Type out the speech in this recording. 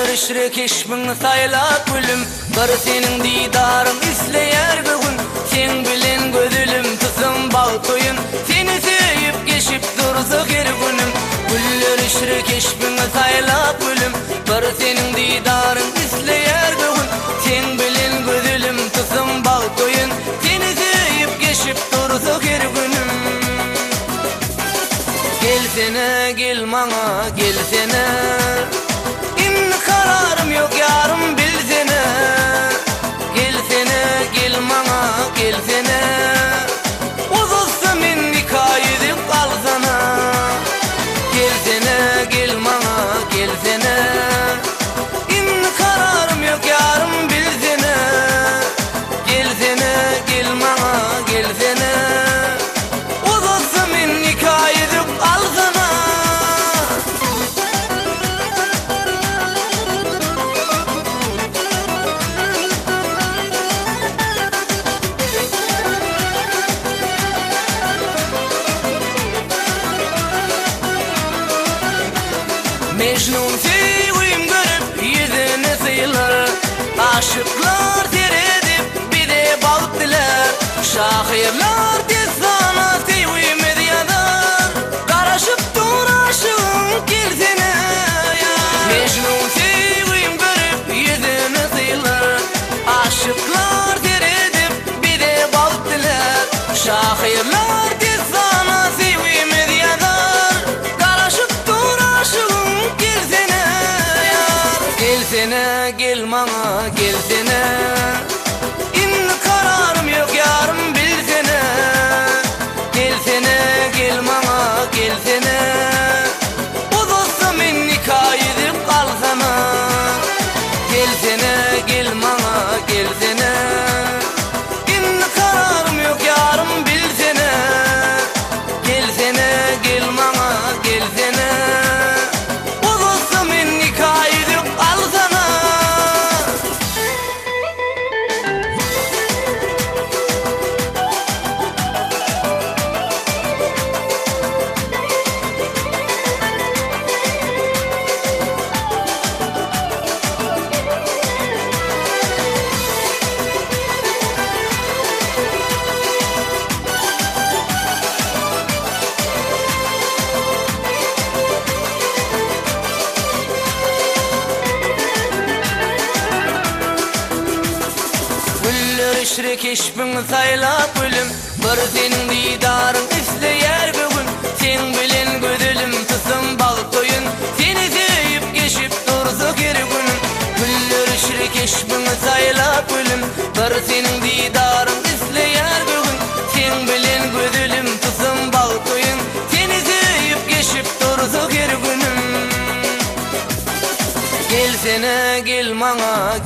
Güllür keşmin saylap gülüm, bir senin didarın isleyer bugün. Sen bilen gözülüm tuzum bal toyun, seni sevip geçip dursa her günüm. Güllür keşmin saylap gülüm, bir senin didarın isleyer bugün. Sen bilen gözülüm tuzum bal toyun, seni sevip geçip dursa her günüm. Gelsene gel bana gelsene, kararım yok yarım bilsene. Gelsene gel bana gelsene, uzatsa men nikah edip kalsana. Gelsene gel bana gelsene, kararım yok yarım bilsene. Gelsene gel bana gelsene, uzatsa men nikah edip kalsana. Mecnun sevgim görüp yüzüne sıyılır, aşıklar teredip bir de balık diler. Şahirler de sana sevgimi diyadar, karışıp dur aşığın gelsene ya. Mecnun sevgim görüp yüzüne sıyılır, aşıklar teredip bir de balık diler. Şahirler de sana sevgimi diyadar, karışıp dur aşığın gelsene gel bana gelsene, kararım yok yarım bilsene. Gelsene gel bana gelsene, uzatsa men nikah edip kalsana. Gelsene gel bana gelsene, kararım yok yarım bilsene. Gelsene gel bana gelsene, uzatsa men nikah edip kalsana. Güllür keşmin saylap gülüm, bir senin didarın isleyer bugün. Sen bilen gözülüm tuzum bal toyun, seni sevip geçip dursa her günüm. Güllür keşmin saylap gülüm, bir senin didarın isleyer bugün. Sen bilen gözülüm tuzum bal toyun, seni sevip geçip dursa her günüm. Gelsene gel bana